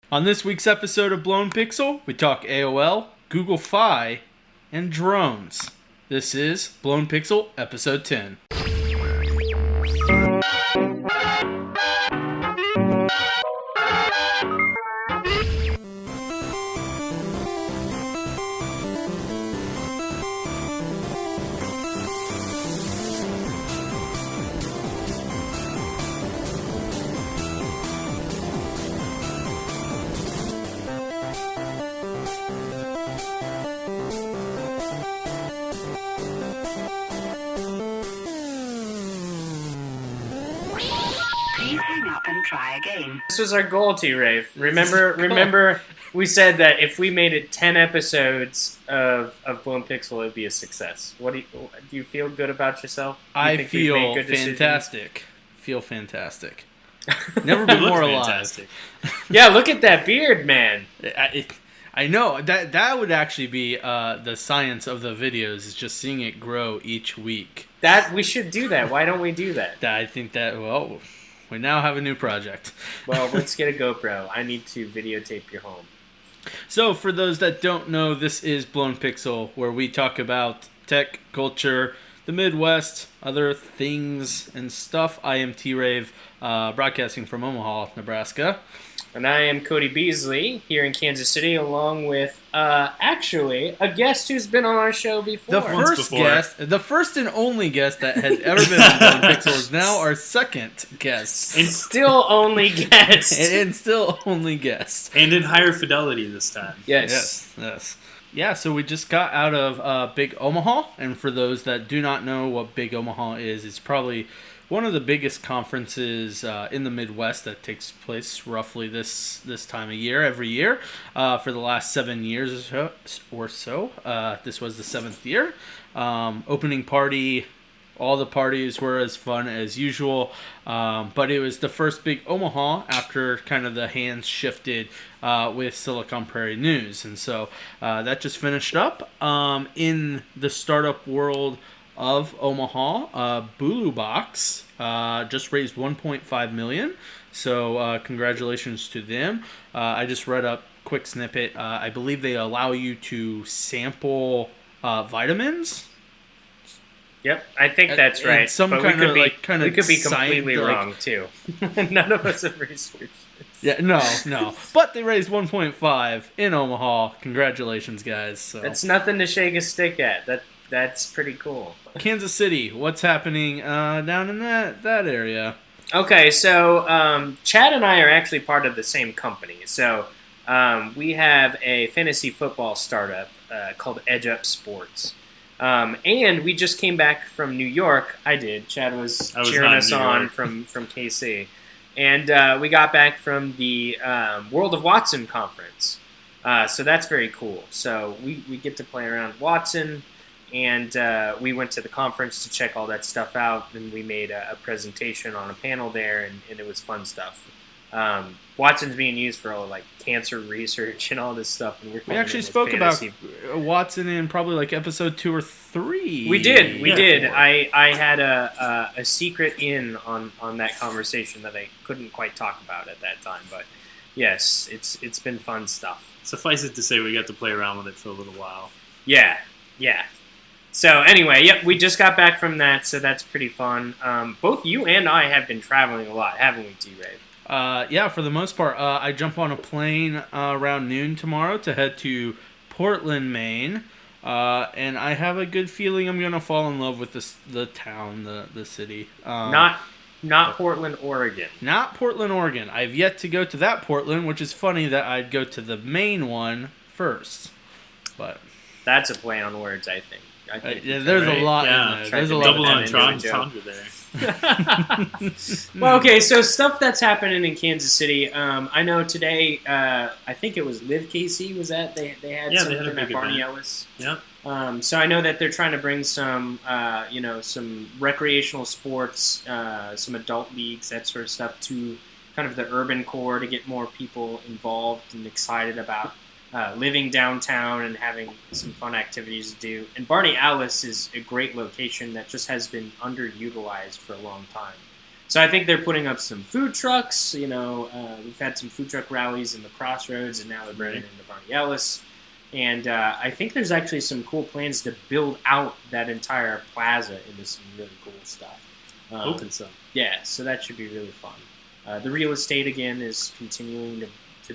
On this week's episode of Blown Pixel, we talk AOL, Google Fi, and drones. This is Blown Pixel, episode 10. Try again. This was our goal, T-Rave. Remember, we said that if we made it 10 episodes of Blown Pixel, it would be a success. Do you feel good about yourself? I feel fantastic. Never been more alive. Yeah, look at that beard, man. I know that would actually be the science of the videos, is just seeing it grow each week. That we should do that. Why don't we do that? I think that we now have a new project. Well, let's get a GoPro. I need to videotape your home. So, for those that don't know, this is Blown Pixel, where we talk about tech, culture, the Midwest, other things and stuff. I am T-Rave, broadcasting from Omaha, Nebraska. And I am Cody Beasley, here in Kansas City, along with, actually, a guest who's been on our show before. The first and only guest that has ever been on Blown Pixel is now our second guest. And still only guest. And still only guest. And in higher fidelity this time. Yes. Yeah, so we just got out of Big Omaha, and for those that do not know what Big Omaha is, it's probably one of the biggest conferences in the Midwest that takes place roughly this time of year, every year, for the last 7 years or so. This was the 7th year. Opening party, all the parties were as fun as usual, but it was the first Big Omaha after kind of the hands shifted with Silicon Prairie News. And so that just finished up. In the startup world of Omaha, Bulu Box just raised $1.5 million. So congratulations to them. I just read a quick snippet. I believe they allow you to sample vitamins. Yep, I think that's right. And some but kind of we could be completely wrong too. None of us have researched this. Yeah, no. But they raised 1.5 in Omaha. Congratulations, guys. So that's nothing to shake a stick at. That's pretty cool. Kansas City, what's happening down in that area? Okay, so Chad and I are actually part of the same company. So we have a fantasy football startup called Edge Up Sports. And we just came back from New York. I did. Chad was cheering us on from KC. And we got back from the World of Watson conference. So that's very cool. So we get to play around Watson. And we went to the conference to check all that stuff out, and we made a presentation on a panel there, and it was fun stuff. Watson's being used for all cancer research and all this stuff. And we actually spoke about Watson in probably episode 2 or 3. We did. I had a secret in on that conversation that I couldn't quite talk about at that time, but yes, it's been fun stuff. Suffice it to say, we got to play around with it for a little while. Yeah. So anyway, yep, we just got back from that, so that's pretty fun. Both you and I have been traveling a lot, haven't we, T-Ray? Yeah, for the most part. I jump on a plane around noon tomorrow to head to Portland, Maine, and I have a good feeling I'm going to fall in love with the town, the city. Not Portland, Oregon. Not Portland, Oregon. I've yet to go to that Portland, which is funny that I'd go to the main one first, but that's a play on words, I think. There's a lot in there. There's a lot double entendre there. Well, okay, so stuff that's happening in Kansas City. I know today, I think it was Live KC, was that? They had something at Barney Ellis. Yeah. So I know that they're trying to bring some, some recreational sports, some adult leagues, that sort of stuff, to kind of the urban core to get more people involved and excited about living downtown and having some fun activities to do. And Barney Alice is a great location that just has been underutilized for a long time. So I think they're putting up some food trucks. We've had some food truck rallies in the Crossroads, and now they're bringing into Barney Ellis. And I think there's actually some cool plans to build out that entire plaza into some really cool stuff. Open some. Yeah, so that should be really fun. The real estate, again, is continuing to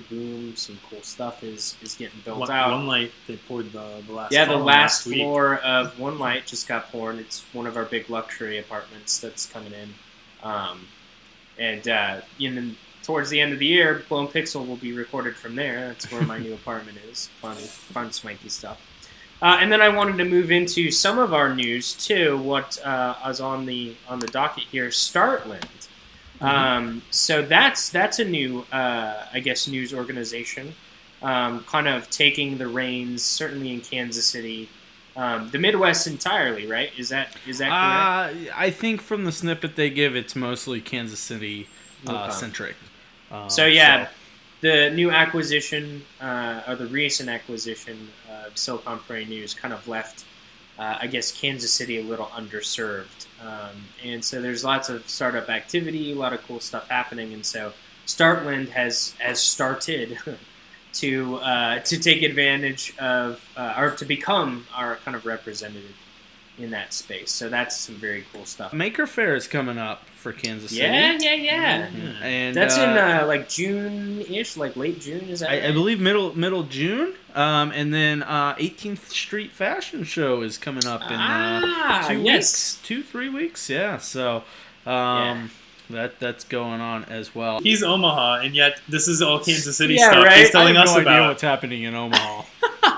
boom. Some cool stuff is getting built out. One Light, they poured the last Yeah, the last week. floor of One Light just got poured. It's one of our big luxury apartments that's coming in. Towards the end of the year, Blown Pixel will be recorded from there. That's where my new apartment is. Fun, swanky stuff. And then I wanted to move into some of our news too. What is on the docket here? Startland. So that's a new, news organization, kind of taking the reins, certainly in Kansas City, the Midwest entirely, right? Is that correct? I think from the snippet they give, it's mostly Kansas City centric. The new acquisition, or the recent acquisition of Silicon Prairie News kind of left, Kansas City a little underserved. And so there's lots of startup activity, a lot of cool stuff happening. And so Startland has started to take advantage of, or to become our kind of representative in that space. So that's some very cool stuff. Maker Faire is coming up for Kansas City. Yeah. And that's in June-ish, like late June. Is that right? I believe middle June. And then 18th Street Fashion Show is coming up in 3 weeks. Yeah. So that's going on as well. He's Omaha, and yet this is all Kansas City Yeah, stuff right? he's telling I have us no about. idea what's happening in Omaha.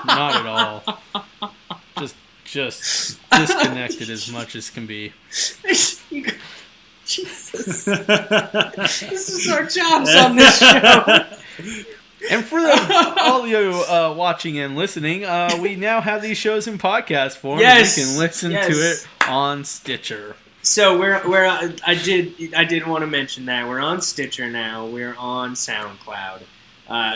Not at all. Just disconnected as much as can be. Jesus. This is our jobs on this show. And for all you watching and listening, we now have these shows in podcast form. Yes. You can listen to it on Stitcher. So I did want to mention that we're on Stitcher now. We're on SoundCloud.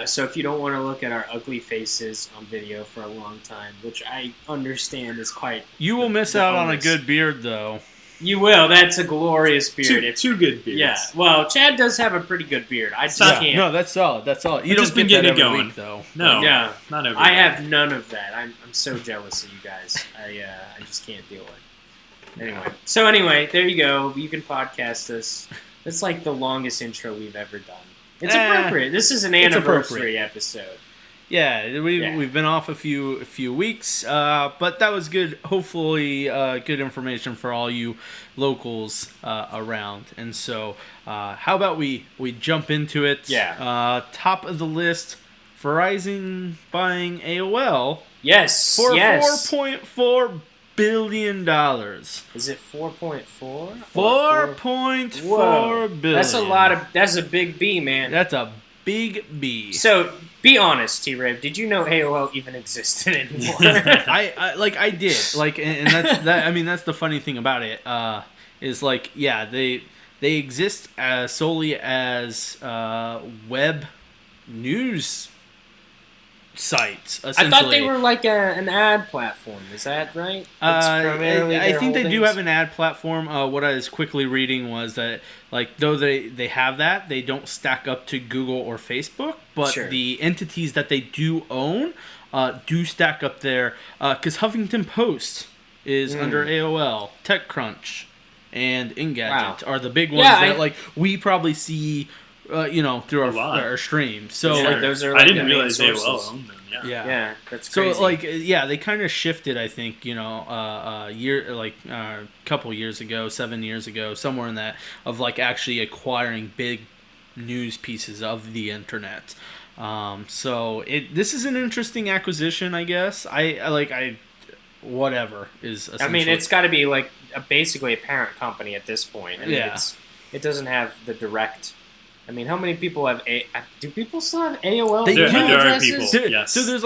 So if you don't want to look at our ugly faces on video for a long time, which I understand is quite... You will miss out on a good beard, though. You will. That's a glorious beard. Two good beards. Yeah. Well, Chad does have a pretty good beard. I just can't. No, that's solid. You don't just been get that getting every it going. week, though. No. Yeah. Not every I week. have none of that. I'm so jealous of you guys. I just can't deal with it. Anyway, there you go. You can podcast us. It's like the longest intro we've ever done. It's appropriate. This is an anniversary episode. Yeah, we've been off a few weeks, but that was good. Hopefully, good information for all you locals around. And so, how about we jump into it? Yeah. Top of the list: Verizon buying AOL. Yes. For yes. $4.4 billion. Is it 4.4? 4.4 billion. That's a lot. That's a big B, man. That's a big B. So, be honest, T-Rav. Did you know AOL even existed anymore? I did. And that's that. I mean, that's the funny thing about it. Is they exist solely as web news sites. I thought they were like an ad platform. Is that right? I think they do have an ad platform. What I was quickly reading was that, though they have that, they don't stack up to Google or Facebook, but the entities that they do own do stack up there. Because Huffington Post is under AOL, TechCrunch, and Engadget are the big ones that we probably see. Through our stream. So those are. I didn't realize AOL owned them. Yeah, that's crazy. So they kind of shifted. I think couple years ago, 7 years ago, somewhere in that of actually acquiring big news pieces of the internet. This is an interesting acquisition, I guess. Whatever is. I mean, it's got to be basically a parent company at this point. I mean, it doesn't have the direct. I mean, how many people have do people still have AOL? There are people. Yes. So there's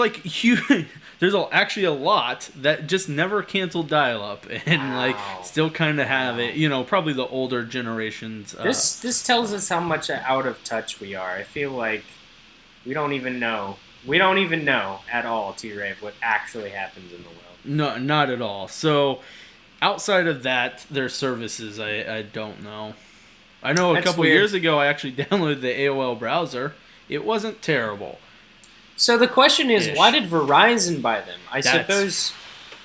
there's actually a lot that just never canceled dial-up and still kind of have it. Probably the older generations. This tells us how much out of touch we are. I feel like we don't even know. We don't even know at all, T-Rave, what actually happens in the world. No, not at all. So outside of that, their services, I don't know. I know a That's couple weird. years ago I actually downloaded the AOL browser. It wasn't terrible. So the question is, Ish. why did Verizon buy them? I suppose,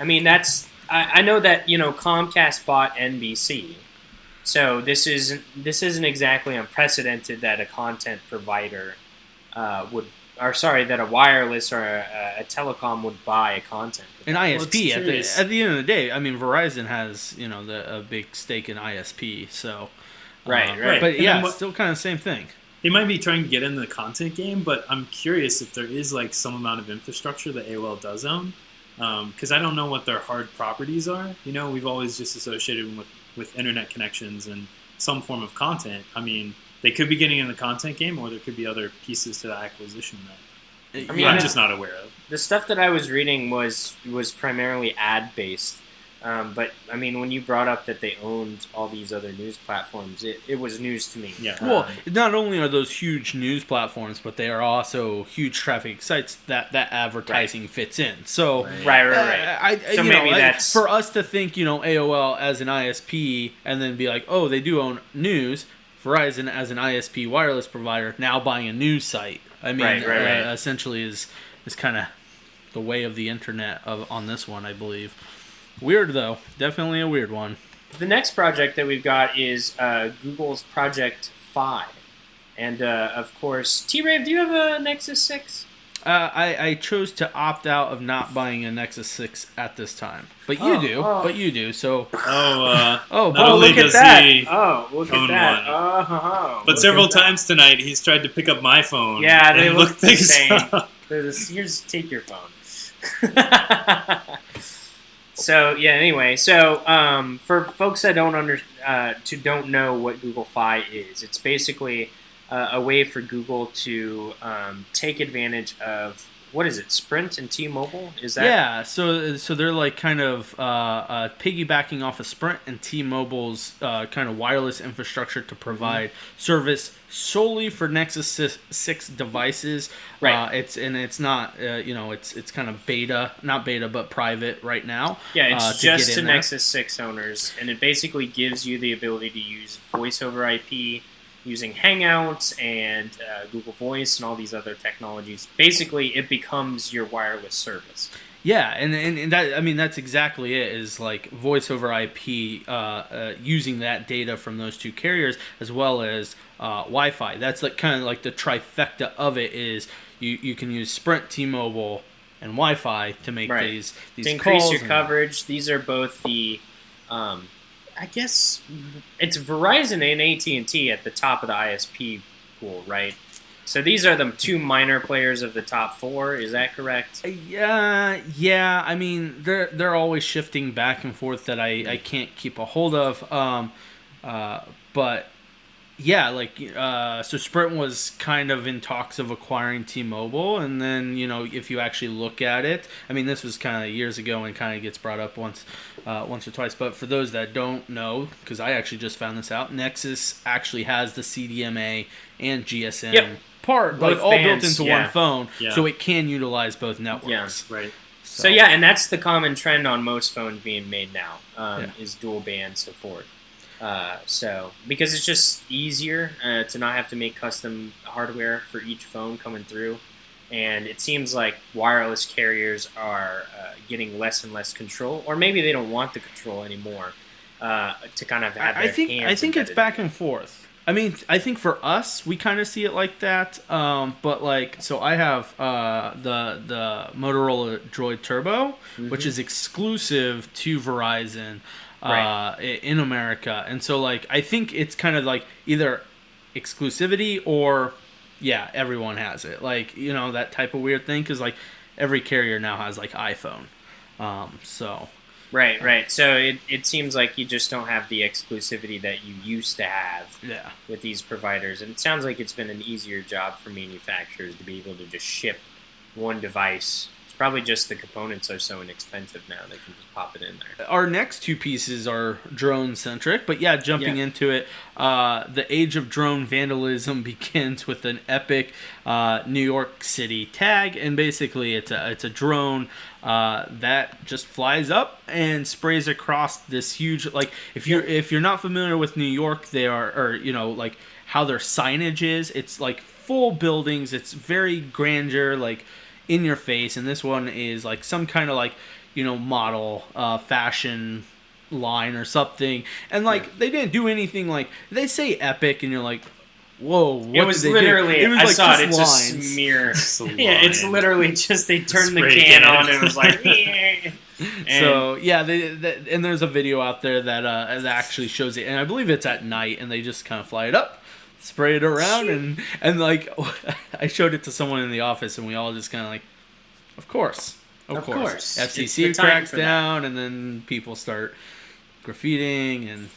I mean, I know that, Comcast bought NBC. So this isn't exactly unprecedented that a content provider that a wireless or a telecom would buy a content provider. An ISP curious. at the end of the day. I mean, Verizon has a big stake in ISP. So Right. But And yeah, then it's still kind of the same thing. They might be trying to get into the content game, but I'm curious if there is like some amount of infrastructure that AOL does own, because I don't know what their hard properties are. We've always just associated them with internet connections and some form of content. I mean, they could be getting in the content game, or there could be other pieces to the acquisition that I'm just not aware of. The stuff that I was reading was primarily ad based. But I mean, when you brought up that they owned all these other news platforms, it was news to me. Yeah. Well, not only are those huge news platforms, but they are also huge traffic sites that advertising fits in. So, Right. So maybe that's for us to think, AOL as an ISP, and then be like, oh, they do own news. Verizon as an ISP wireless provider now buying a news site. I mean, essentially is kind of the way of the internet on this one, I believe. Weird, though. Definitely a weird one. The next project that we've got is Google's Project Fi. And, of course, T-Rave, do you have a Nexus 6? I chose to opt out of not buying a Nexus 6 at this time. But you do, so... Not look only at does that. he Look own at that. one. But several times tonight, he's tried to pick up my phone. Yeah, they and look look the things same. up. Here's take your phone. So anyway, for folks that don't know what Google Fi is, it's basically a way for Google to take advantage of, what is it, Sprint and T-Mobile? Is that? Yeah, so they're like kind of piggybacking off of Sprint and T-Mobile's kind of wireless infrastructure to provide service solely for Nexus 6 devices. Right. It's not it's kind of not beta but private right now. Yeah, it's just to there. Nexus 6 owners, and it basically gives you the ability to use voice over IP using Hangouts and Google Voice and all these other technologies. Basically, it becomes your wireless service. Yeah, and that, I mean, that's exactly it, is like voice over IP using that data from those two carriers as well as Wi-Fi. That's like kind of like the trifecta of it is you can use Sprint, T-Mobile, and Wi-Fi to make these to increase calls your coverage. These are both the I guess it's Verizon and AT&T at the top of the ISP pool, right? So these are the two minor players of the top four. Is that correct? Yeah. I mean, they're always shifting back and forth that I can't keep a hold of. But yeah, so Sprint was kind of in talks of acquiring T-Mobile, and then if you actually look at it, I mean, this was kind of years ago and kind of gets brought up once or twice. But for those that don't know, because I actually just found this out, Nexus actually has the CDMA and GSM part, both all bands, built into one phone, so it can utilize both networks. Yeah, right. So and that's the common trend on most phones being made now, is dual band support. Because it's just easier to not have to make custom hardware for each phone coming through, and it seems like wireless carriers are getting less and less control, or maybe they don't want the control anymore to kind of have their hands. I think it's back and forth. I mean, I think for us, we kind of see it like that. But so I have the Motorola Droid Turbo, which is exclusive to Verizon. In America, and so I think it's kind of like either exclusivity or everyone has it, that type of weird thing, because every carrier now has iPhone, Right. So it seems like you just don't have the exclusivity that you used to have with these providers, and it sounds like it's been an easier job for manufacturers to be able to just ship one device Probably just the components are so inexpensive now they can just pop it in there. Our next two pieces are drone centric, but yeah, jumping into it, the age of drone vandalism begins with an epic New York City tag, and basically it's a drone that just flies up and sprays across this huge, like, if you're not familiar with New York, they are, or like how their signage is, it's like full buildings, it's very grandeur, like in your face, and this one is like some kind of like model fashion line or something, and like they didn't do anything, like they say epic and you're like, whoa, what it was did they literally do? It was I like saw just it, it's lines. a smear. Yeah, it's literally just they turned the can on and it was like so yeah, and there's a video out there that actually shows it, and I believe it's at night, and they just kind of fly it up, spray it around, and like I showed it to someone in the office, and we all just kind of like, of course. FCC cracks down, and then people start graffitiing, and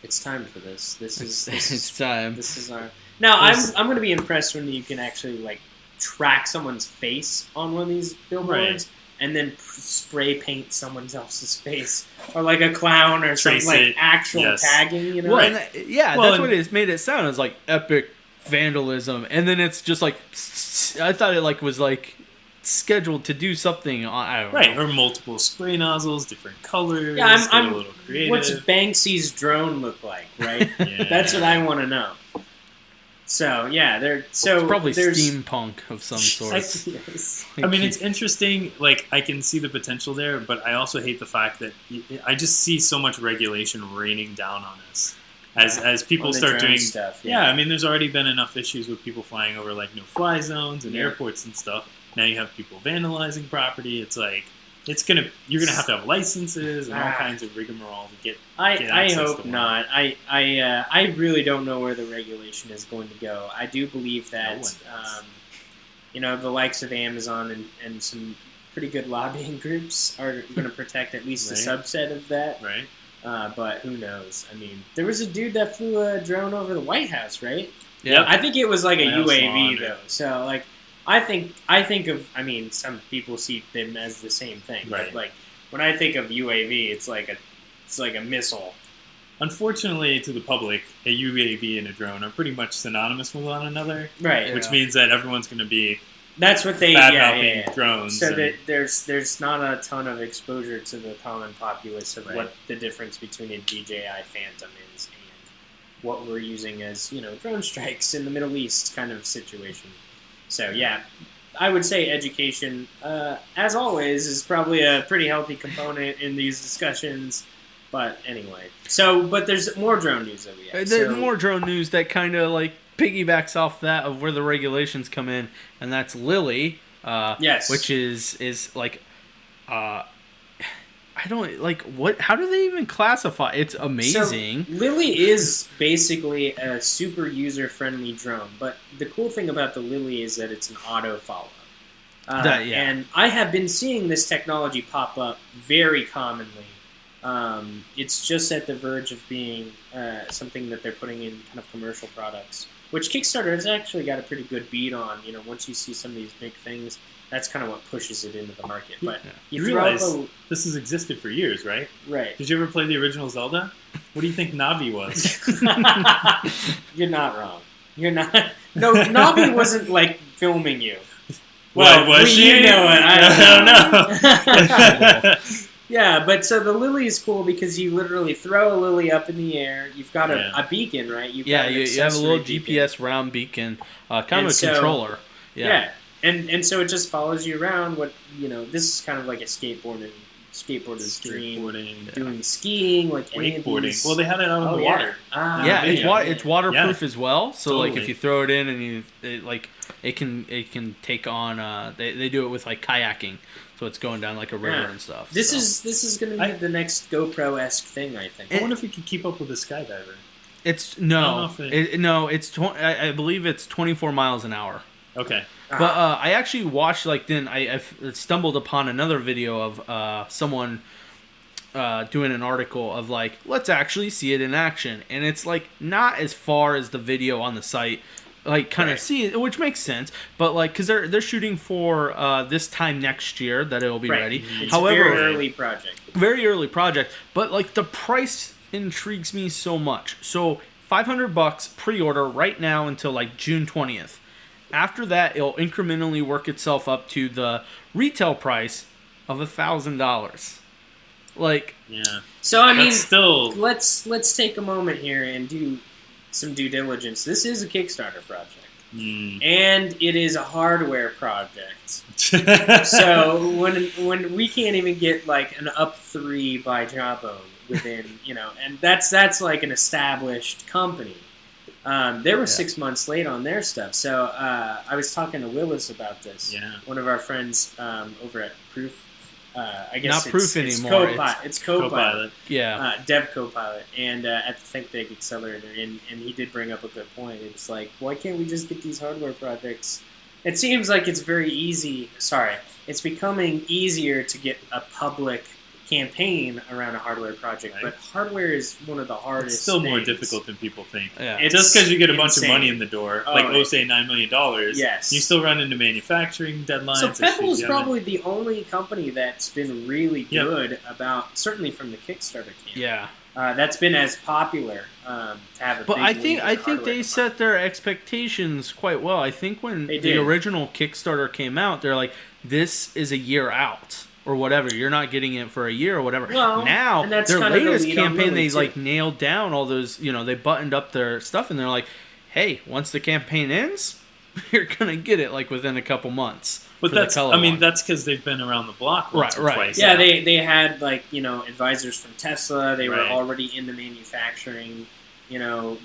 it's time for this. It's time. This is our. Now I'm going to be impressed when you can actually like track someone's face on one of these billboards. Right. And then spray paint someone else's face, or like a clown, or something like actual tagging. Well, that's what it made it sound. It's like epic vandalism, and then it's just like I thought it like was like scheduled to do something. I don't know. Or multiple spray nozzles, different colors. Yeah, I'm a little creative. What's Banksy's drone look like? Right. That's what I want to know. So it's probably steampunk of some sort. Yes. I mean, it's interesting. Like, I can see the potential there, but I also hate the fact that I just see so much regulation raining down on us as people start doing stuff. Yeah, I mean, there's already been enough issues with people flying over like no-fly zones and airports and stuff. Now you have people vandalizing property. It's like you're gonna have to have licenses and all kinds of rigmarole to get. I hope not. I really don't know where the regulation is going to go. I do believe that the likes of Amazon and some pretty good lobbying groups are going to protect at least a subset of that. Right. But who knows? I mean, there was a dude that flew a drone over the White House, right? Yeah. I think it was like a UAV though. So like. I think of, I mean, some people see them as the same thing. Right. But like when I think of UAV, it's like a missile. Unfortunately, to the public, a UAV and a drone are pretty much synonymous with one another. Right. Which means that everyone's going to be that's what they drones. So that there's not a ton of exposure to the common populace of what the difference between a DJI Phantom is and what we're using as drone strikes in the Middle East kind of situation. So, I would say education, as always, is probably a pretty healthy component in these discussions. But anyway, but there's more drone news that we have. There's more drone news that kind of like piggybacks off that of where the regulations come in, and that's Lily. Yes. Which is like, I don't like what. How do they even classify? It's amazing. So, Lily is basically a super user-friendly drone, but the cool thing about the Lily is that it's an auto follow. And I have been seeing this technology pop up very commonly. It's just at the verge of being something that they're putting in kind of commercial products, which Kickstarter has actually got a pretty good beat on. Once you see some of these big things, that's kind of what pushes it into the market. But you realize this has existed for years, right? Right. Did you ever play the original Zelda? What do you think Navi was? You're not wrong. You're not. No, Navi wasn't like filming you. Well, was she? You know it. I don't know. Yeah, but so the Lily is cool because you literally throw a Lily up in the air. You've got a beacon, right? You have a little GPS round beacon, kind of a controller. Yeah. And so it just follows you around. This is kind of like a skateboarder's dream. Doing skiing, like wakeboarding. Well, they had it out on the water. It's waterproof as well. So like if you throw it in and it can take on. They do it with like kayaking. So it's going down like a river and stuff. This is going to be the next GoPro-esque thing, I think. I wonder if we could keep up with a skydiver. I believe it's 24 miles an hour. Okay. But I actually watched I stumbled upon another video of someone doing an article of like, let's actually see it in action, and it's like not as far as the video on the site, like kind of Right. see it, which makes sense. But like, because they're shooting for this time next year that it'll be Right. ready. It's However, a very early project. very early project. But like the price intrigues me so much. So $500 pre-order right now until like June 20th. After that, it'll incrementally work itself up to the retail price of $1,000. Like, Yeah. So I mean, That's still let's take a moment here and do some due diligence. This is a Kickstarter project, and it is a hardware project. So when we can't even get like an up 3 by Jawbone within, and that's like an established company. They were 6 months late on their stuff. So I was talking to Willis about this. Yeah. One of our friends over at Proof. I guess Not Proof anymore. It's Copilot. yeah. Dev Copilot, and at the Think Big Accelerator, and he did bring up a good point. It's like, why can't we just get these hardware projects? It seems like it's very easy. Sorry, it's becoming easier to get a public campaign around a hardware project, Right. but hardware is one of the hardest. It's still more things. difficult than people think. Yeah. It's Just because you get a bunch of insane. money in the door, Oh, like right. say $9 million, Yes. you still run into manufacturing deadlines. So issues, Pebble is yeah. probably the only company that's been really Yep. good about, certainly from the Kickstarter camp. Yeah. That's been as popular to have a But big I lead think in I think hardware they department. set their expectations quite well. I think when They the did. original Kickstarter came out, they're like, "This is a year out or whatever. You're not getting it for a year or whatever." Well, now and that's their kind of the latest lead on campaign, Lily, they too. like nailed down all those. They buttoned up their stuff, and they're like, "Hey, once the campaign ends, you're gonna get it like within a couple months." But for the that's, color one. that's because they've been around the block once or Right. twice. Yeah, they had like advisors from Tesla. They were Right. already in the manufacturing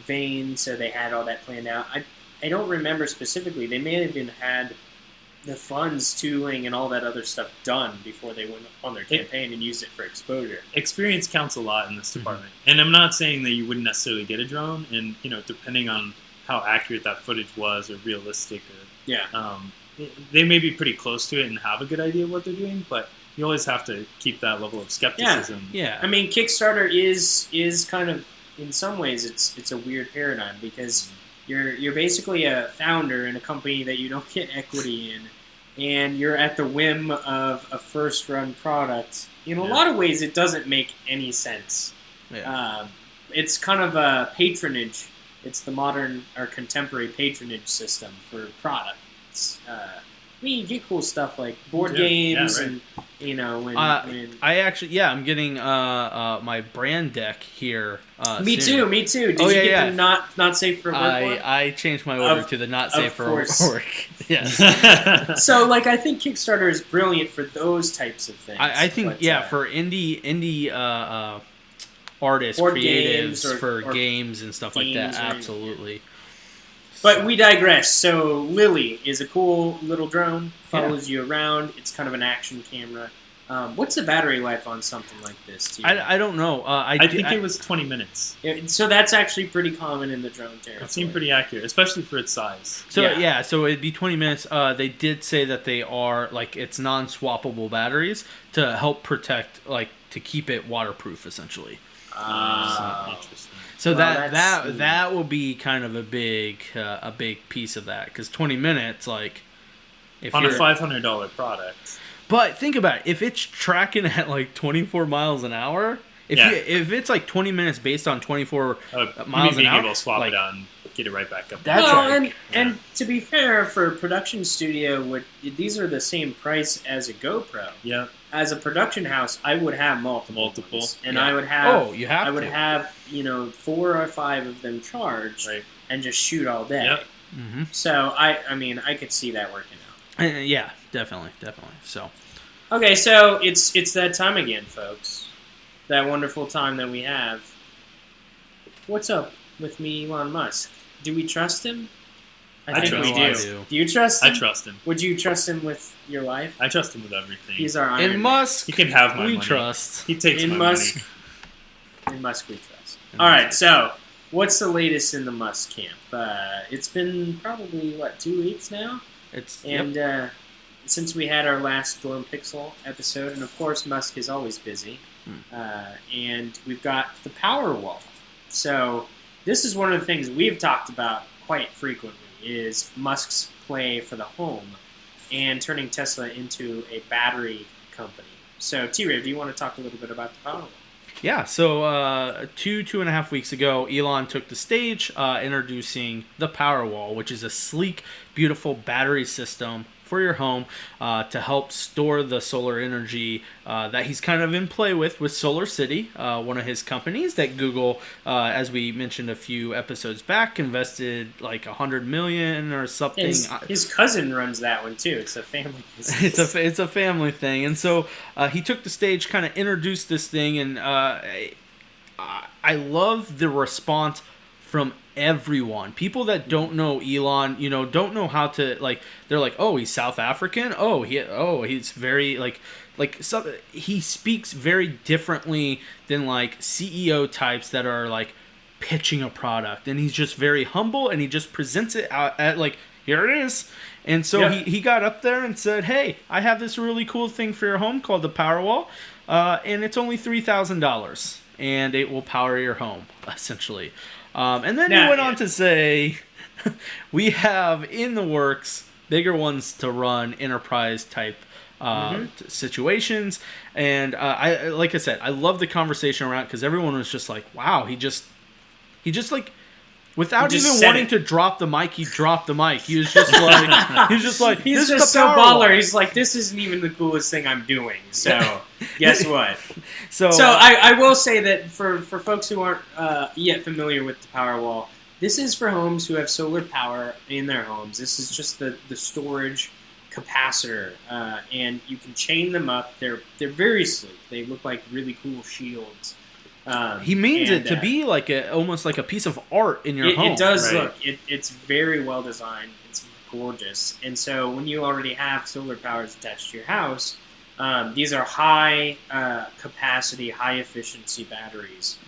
vein, so they had all that planned out. I don't remember specifically. They may have even had the funds, tooling, and all that other stuff done before they went on their campaign and used it for exposure. Experience counts a lot in this department. And I'm not saying that you wouldn't necessarily get a drone, and depending on how accurate that footage was or realistic, or Yeah. they may be pretty close to it and have a good idea of what they're doing, but you always have to keep that level of skepticism. Yeah. I mean, Kickstarter is kind of, in some ways, it's a weird paradigm because you're basically a founder in a company that you don't get equity in, and you're at the whim of a first run product. In a lot of ways, it doesn't make any sense. Yeah. It's kind of a patronage. It's the modern or contemporary patronage system for products. I mean, you get cool stuff like board games, right. and when I actually, I'm getting my brand deck here. Me soon. too. Did Oh, you yeah, get yeah. the not safe for work one? I changed my order Of- to the not of safe for course. work. Yes. So, I think Kickstarter is brilliant for those types of things. I think but, for indie artists, Board creatives, games for or games and stuff like that, games or anything, absolutely. But we digress. So, Lily is a cool little drone. Follows you around. It's kind of an action camera. What's the battery life on something like this? Do you know? I don't know. I think it was 20 minutes. So that's actually pretty common in the drone territory. It seemed pretty accurate, especially for its size. So so it'd be 20 minutes. They did say that they are it's non-swappable batteries to help protect, to keep it waterproof, essentially. Interesting. So Well, that will be kind of a big piece of that, because 20 minutes, if On a you're- $500 product. But think about it, if it's tracking at 24 miles an hour, if it's 20 minutes based on 24 miles an being hour, able to swap it out and get it right back up. That's well, right. and to be fair, for a production studio, these are the same price as a GoPro. Yeah. As a production house, I would have multiple ones, and I would have. you have. I would have 4 or 5 of them charged, Right. and just shoot all day. Yep. Mm-hmm. So I could see that working out. Yeah, definitely. So. Okay, so it's that time again, folks. That wonderful time that we have. What's up with me, Elon Musk? Do we trust him? I think we trust do. him. Do you trust him? I trust him. Would you trust him with your life? I trust him with everything. He's our Iron In Man. Musk, He can have my we money. trust. He takes In my Musk. money. In Musk we trust. All right, so what's the latest in the Musk camp? It's been probably 2 weeks now, and since we had our last Storm Pixel episode, and of course Musk is always busy, and we've got the Power Wall. So this is one of the things we've talked about quite frequently is Musk's play for the home and turning Tesla into a battery company. So, T-Ray, do you want to talk a little bit about the Powerwall? Yeah, so 2.5 weeks ago, Elon took the stage introducing the Powerwall, which is a sleek, beautiful battery system for your home to help store the solar energy that he's kind of in play with Solar City, one of his companies that Google, as we mentioned a few episodes back, invested like $100 million or something. His cousin runs that one too. It's a family business. It's a family thing, and so he took the stage, kind of introduced this thing, and I love the response from everyone. People that don't know Elon, don't know how to, like, they're like, oh, he's South African. He's very he speaks very differently than like CEO types that are like pitching a product, and he's just very humble, and he just presents it out at like, here it is. And so he got up there and said, hey, I have this really cool thing for your home called the Powerwall, and it's only $3,000, and it will power your home, essentially. And then he went on to say, we have in the works bigger ones to run enterprise type situations. And like I said, I love the conversation around, because everyone was just like, wow, he just like, without even wanting to drop the mic, he dropped the mic. He was just like, he's just so baller. He's like, this isn't even the coolest thing I'm doing. So guess what? So I will say that for folks who aren't yet familiar with the Powerwall, this is for homes who have solar power in their homes. This is just the storage capacitor, and you can chain them up. They're very sleek. They look like really cool shields. He means it to be like almost like a piece of art in your home. It does look. It's very well designed. It's gorgeous. And so when you already have solar powers attached to your house, these are high capacity, high efficiency batteries,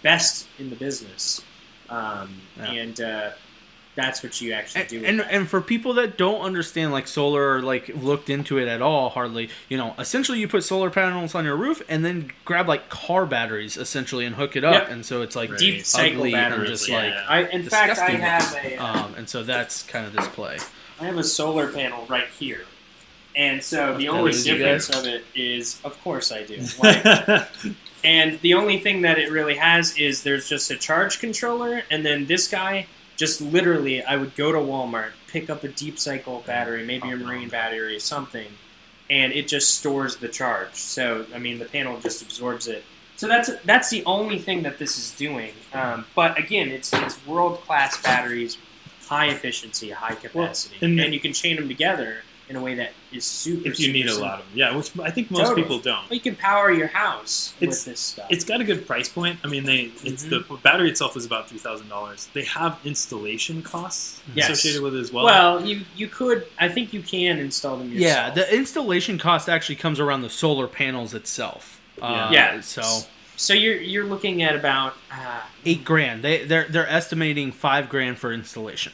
best in the business, and that's what you actually do. And for people that don't understand like solar, or like looked into it at all, hardly, essentially you put solar panels on your roof and then grab like car batteries essentially and hook it up, and so it's like deep cycle batteries. Just in fact, I have a and so that's kind of this play. I have a solar panel right here. And so the only difference of it is, of course I do. And the only thing that it really has is there's just a charge controller, and then this guy, just literally, I would go to Walmart, pick up a deep cycle battery, maybe a marine battery or something, and it just stores the charge. So, I mean, the panel just absorbs it. So that's the only thing that this is doing. But again, it's world-class batteries, high efficiency, high capacity, and you can chain them together in a way that is super. If you need a lot of them, yeah, which I think most people don't. Well, you can power your house with this stuff. It's got a good price point. I mean, the battery itself is about $3,000. They have installation costs associated with it as well. Well, you could. I think you can install them yourself. Yeah, the installation cost actually comes around the solar panels itself. So you're looking at about $8,000. They're estimating $5,000 for installation.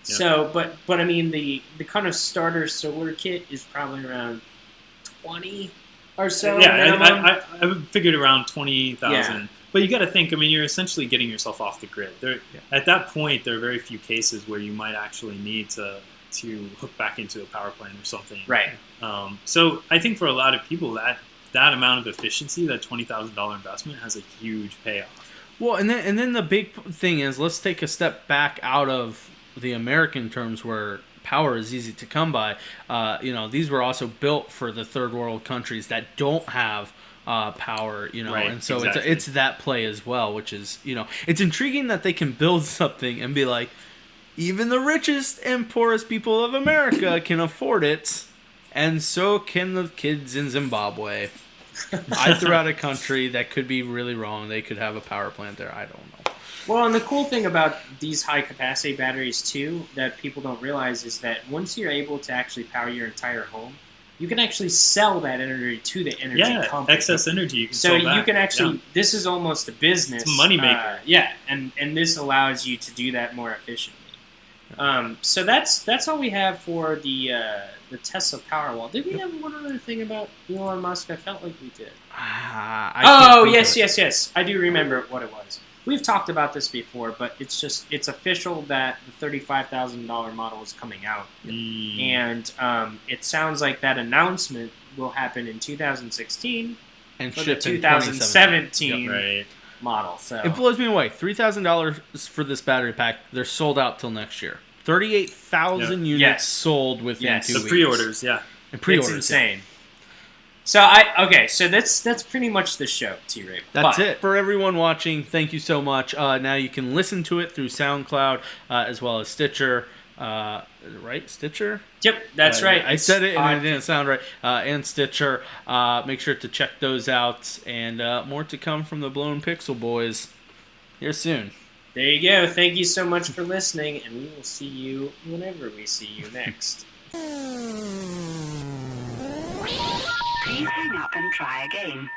Yep. So, but I mean, the kind of starter solar kit is probably around 20 or so. Yeah, I figured around 20,000. Yeah. But you got to think. I mean, you're essentially getting yourself off the grid. At that point, there are very few cases where you might actually need to hook back into a power plant or something. Right. So I think for a lot of people, that amount of efficiency, that $20,000 investment, has a huge payoff. Well, and then the big thing is, let's take a step back out of the American terms where power is easy to come by. These were also built for the third world countries that don't have power, and so exactly. it's that play as well, which is, it's intriguing that they can build something and be like, even the richest and poorest people of America can afford it, and so can the kids in Zimbabwe. I threw out a country that could be really wrong. They could have a power plant there. I don't know. Well, and the cool thing about these high-capacity batteries, too, that people don't realize is that once you're able to actually power your entire home, you can actually sell that energy to the energy company. Yeah, excess energy you can sell back. So you can actually, this is almost a business. It's a moneymaker. And this allows you to do that more efficiently. So that's all we have for the Tesla Powerwall. Did we have one other thing about Elon Musk? I felt like we did. Yes. I do remember what it was. we've talked about this before, but it's official that the $35,000 model is coming out, and it sounds like that announcement will happen in 2016 and for ship the in 2017 Right. model. So It blows me away. $3,000 for this battery pack. They're sold out till next year. 38,000 units Yes. sold within 2 The weeks. pre-orders, yeah. And pre-orders. it's insane. So so that's pretty much the show, T-Ray. That's it. For everyone watching, thank you so much. Now you can listen to it through SoundCloud as well as Stitcher. Right? Stitcher? Yep, that's right. I said it and it didn't sound right. And Stitcher. Make sure to check those out. And more to come from the Blown Pixel Boys here soon. There you go. Thank you so much for listening, and we will see you whenever we see you next. Please hang up and try again.